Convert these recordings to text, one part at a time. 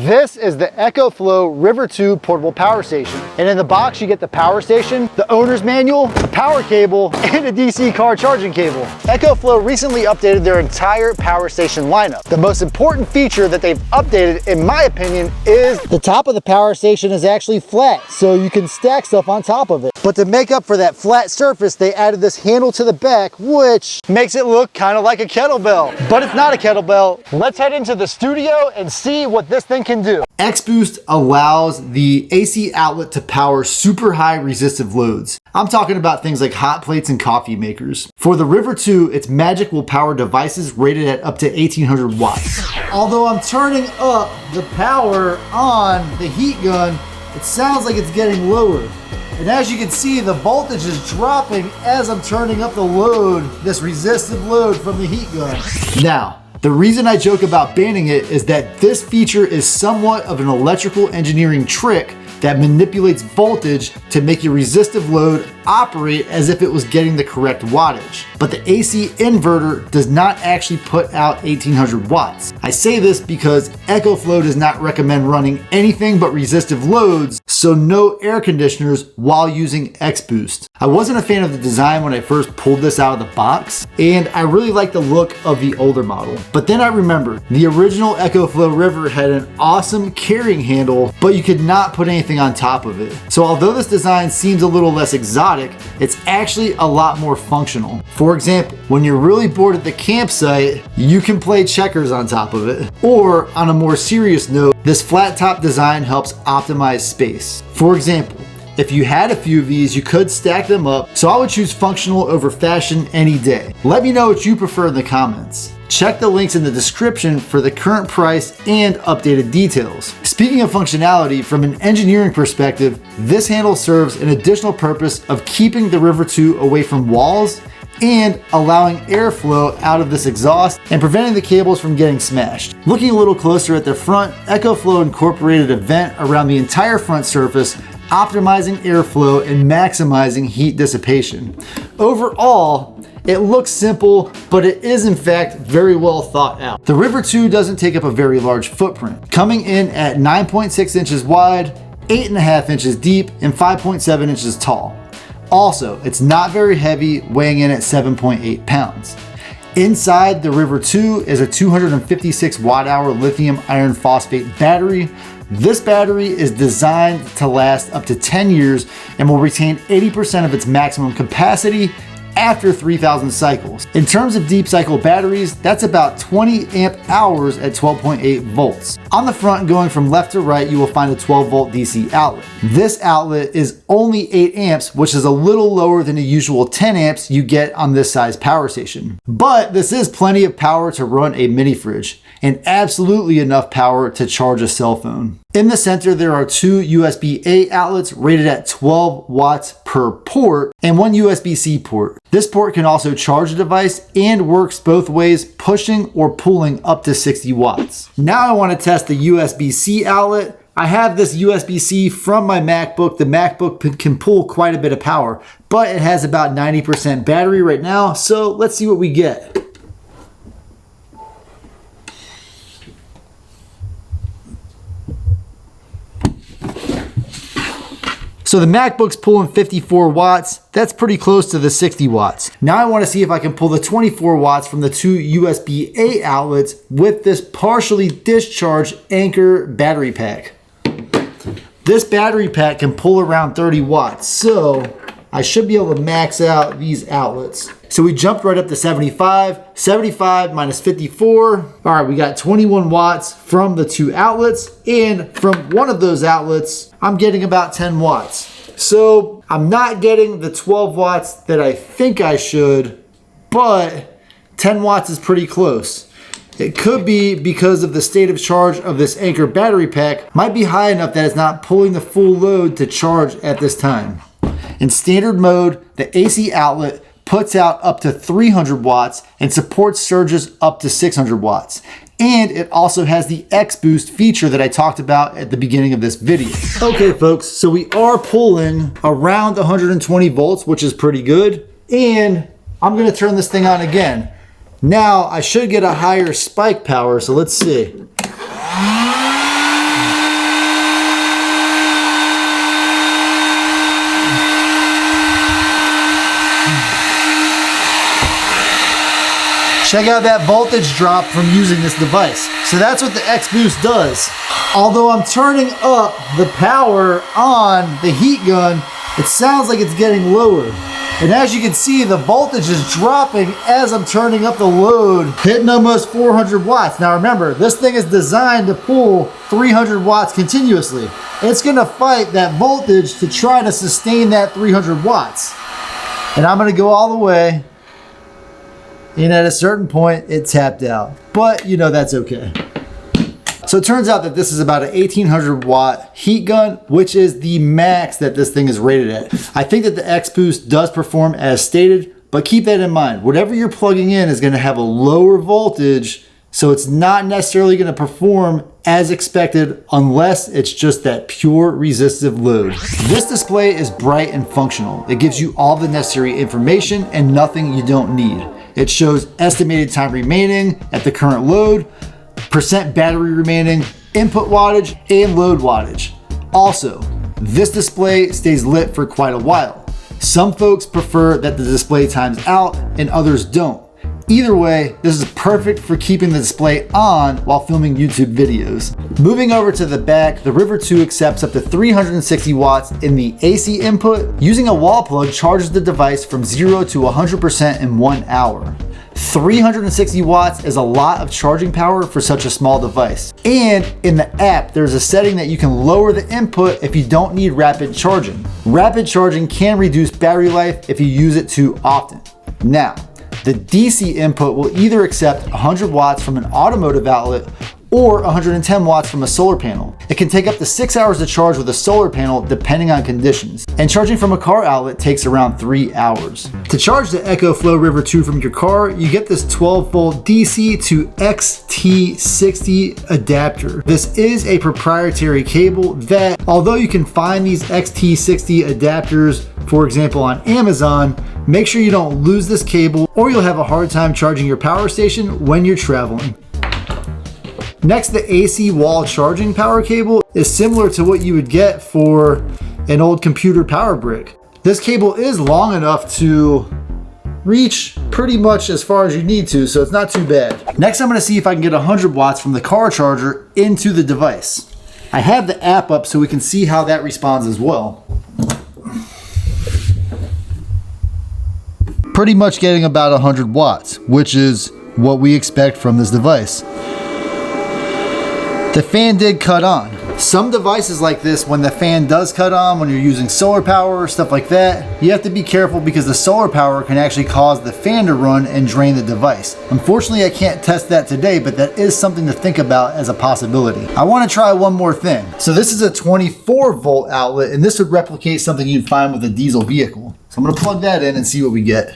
This is the EcoFlow River 2 portable power station. And in the box, you get the power station, the owner's manual, a power cable, and a DC car charging cable. EcoFlow recently updated their entire power station lineup. The most important feature that they've updated, in my opinion, is the top of the power station is actually flat, so you can stack stuff on top of it. But to make up for that flat surface, they added this handle to the back, which makes it look kind of like a kettlebell. But it's not a kettlebell. Let's head into the studio and see what this thing can do. X-Boost allows the AC outlet to power super high resistive loads. I'm talking about things like hot plates and coffee makers. For the River 2, its magic will power devices rated at up to 1800 watts. Although I'm turning up the power on the heat gun, it sounds like it's getting lower. And as you can see, the voltage is dropping as I'm turning up the load, this resistive load from the heat gun. Now, the reason I joke about banning it is that this feature is somewhat of an electrical engineering trick that manipulates voltage to make your resistive load operate as if it was getting the correct wattage. But the AC inverter does not actually put out 1800 watts. I say this because EcoFlow does not recommend running anything but resistive loads, so no air conditioners while using X-Boost. I wasn't a fan of the design when I first pulled this out of the box, and I really like the look of the older model. But then I remembered the original EcoFlow River had an awesome carrying handle, but you could not put anything on top of it. So although this design seems a little less exotic, it's actually a lot more functional. For example, when you're really bored at the campsite, you can play checkers on top of it. Or on a more serious note, this flat top design helps optimize space. For example, if you had a few of these, you could stack them up, so I would choose functional over fashion any day. Let me know what you prefer in the comments. Check the links in the description for the current price and updated details. Speaking of functionality, from an engineering perspective, this handle serves an additional purpose of keeping the River 2 away from walls and allowing airflow out of this exhaust and preventing the cables from getting smashed. Looking a little closer at the front, EcoFlow incorporated a vent around the entire front surface, optimizing airflow and maximizing heat dissipation. Overall, it looks simple, but it is in fact very well thought out. The River 2 doesn't take up a very large footprint, coming in at 9.6 inches wide, 8.5 inches deep, and 5.7 inches tall. Also, it's not very heavy, weighing in at 7.8 pounds. Inside the River 2 is a 256 watt-hour lithium iron phosphate battery. This battery is designed to last up to 10 years and will retain 80% of its maximum capacity after 3,000 cycles. In terms of deep cycle batteries, that's about 20 amp hours at 12.8 volts. On the front, going from left to right, you will find a 12 volt DC outlet. This outlet is only 8 amps, which is a little lower than the usual 10 amps you get on this size power station. But this is plenty of power to run a mini fridge, and absolutely enough power to charge a cell phone. In the center, there are two USB-A outlets rated at 12 watts per port and one USB-C port. This port can also charge a device and works both ways, pushing or pulling up to 60 watts. Now I want to test the USB-C outlet. I have this USB-C from my MacBook. The MacBook can pull quite a bit of power, but it has about 90% battery right now, so let's see what we get. So the MacBook's pulling 54 watts. That's pretty close to the 60 watts. Now I want to see if I can pull the 24 watts from the two USB-A outlets with this partially discharged Anker battery pack. This battery pack can pull around 30 watts, so I should be able to max out these outlets. So we jumped right up to 75. 75 minus 54. All right, we got 21 watts from the two outlets, and from one of those outlets, I'm getting about 10 watts. So I'm not getting the 12 watts that I think I should, but 10 watts is pretty close. It could be because of the state of charge of this Anker battery pack might be high enough that it's not pulling the full load to charge at this time. In standard mode, the AC outlet puts out up to 300 watts and supports surges up to 600 watts. And it also has the X-Boost feature that I talked about at the beginning of this video. Okay folks, so we are pulling around 120 volts, which is pretty good. And I'm gonna turn this thing on again. Now I should get a higher spike power, so let's see. Check out that voltage drop from using this device. So that's what the X-Boost does. Although I'm turning up the power on the heat gun, it sounds like it's getting lower. And as you can see, the voltage is dropping as I'm turning up the load, hitting almost 400 watts. Now remember, this thing is designed to pull 300 watts continuously. It's gonna fight that voltage to try to sustain that 300 watts. And I'm gonna go all the way, and at a certain point, it tapped out. But you know, that's okay. So it turns out that this is about an 1800 watt heat gun, which is the max that this thing is rated at. I think that the X-Boost does perform as stated, but keep that in mind. Whatever you're plugging in is gonna have a lower voltage, so it's not necessarily gonna perform as expected unless it's just that pure resistive load. This display is bright and functional. It gives you all the necessary information and nothing you don't need. It shows estimated time remaining at the current load, percent battery remaining, input wattage, and load wattage. Also, this display stays lit for quite a while. Some folks prefer that the display times out and others don't. Either way, this is perfect for keeping the display on while filming YouTube videos. Moving over to the back, the River 2 accepts up to 360 watts in the AC input. Using a wall plug charges the device from 0 to 100% in 1 hour. 360 watts is a lot of charging power for such a small device. And in the app, there's a setting that you can lower the input if you don't need rapid charging. Rapid charging can reduce battery life if you use it too often. Now, the DC input will either accept 100 watts from an automotive outlet or 110 watts from a solar panel. It can take up to 6 hours to charge with a solar panel depending on conditions, and charging from a car outlet takes around 3 hours. To charge the EcoFlow River 2 from your car, you get this 12 volt DC to XT60 adapter. This is a proprietary cable that, although you can find these XT60 adapters, for example on Amazon, make sure you don't lose this cable or you'll have a hard time charging your power station when you're traveling. Next, the AC wall charging power cable is similar to what you would get for an old computer power brick. This cable is long enough to reach pretty much as far as you need to, so it's not too bad. Next, I'm gonna see if I can get 100 watts from the car charger into the device. I have the app up so we can see how that responds as well. Pretty much getting about 100 watts, which is what we expect from this device. The fan did cut on. Some devices like this, when the fan does cut on, when you're using solar power or stuff like that, you have to be careful because the solar power can actually cause the fan to run and drain the device. Unfortunately, I can't test that today, but that is something to think about as a possibility. I want to try one more thing. So this is a 24 volt outlet, and this would replicate something you'd find with a diesel vehicle. So I'm gonna plug that in and see what we get.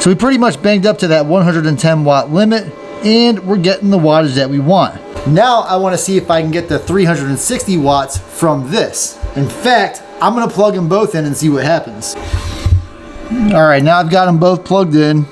So we pretty much banged up to that 110 watt limit, and we're getting the wattage that we want. Now I want to see if I can get the 360 watts from this. In fact, I'm gonna plug them both in and see what happens. All right, now I've got them both plugged in.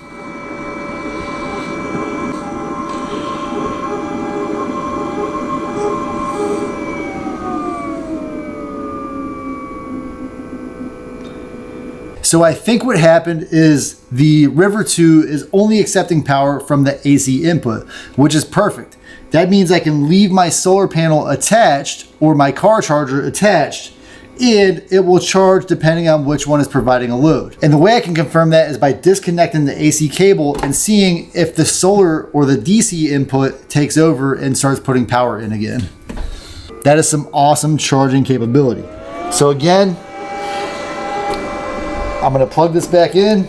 So I think what happened is the River 2 is only accepting power from the AC input, which is perfect. That means I can leave my solar panel attached or my car charger attached, and it will charge depending on which one is providing a load. And the way I can confirm that is by disconnecting the AC cable and seeing if the solar or the DC input takes over and starts putting power in again. That is some awesome charging capability. So again, I'm gonna plug this back in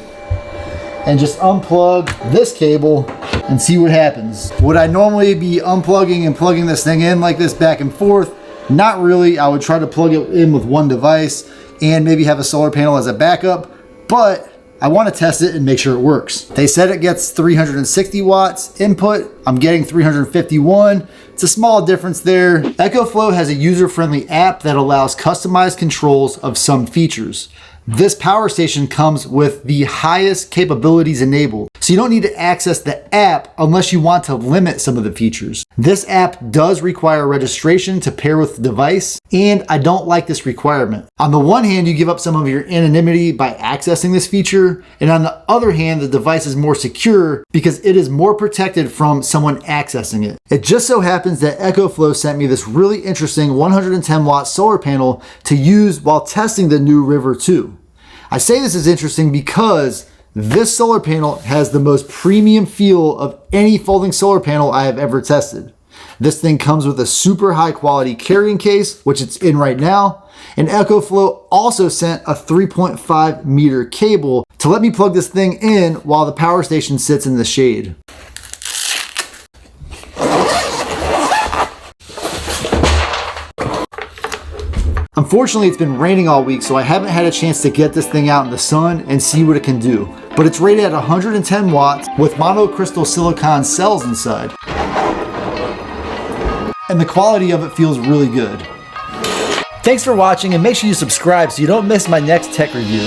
and just unplug this cable and see what happens. Would I normally be unplugging and plugging this thing in like this back and forth? Not really. I would try to plug it in with one device and maybe have a solar panel as a backup, but I want to test it and make sure it works. They said it gets 360 watts input. I'm getting 351. It's a small difference there. EcoFlow has a user-friendly app that allows customized controls of some features. This power station comes with the highest capabilities enabled, so you don't need to access the app unless you want to limit some of the features. This app does require registration to pair with the device, and I don't like this requirement. On the one hand, you give up some of your anonymity by accessing this feature, and on the other hand, the device is more secure because it is more protected from someone accessing it. It just so happens that EcoFlow sent me this really interesting 110 watt solar panel to use while testing the new River 2. I say this is interesting because this solar panel has the most premium feel of any folding solar panel I have ever tested. This thing comes with a super high quality carrying case, which it's in right now, and EcoFlow also sent a 3.5 meter cable to let me plug this thing in while the power station sits in the shade. Unfortunately, it's been raining all week, so I haven't had a chance to get this thing out in the sun and see what it can do. But it's rated at 110 watts with monocrystal silicon cells inside. And the quality of it feels really good. Thanks for watching, and make sure you subscribe so you don't miss my next tech review.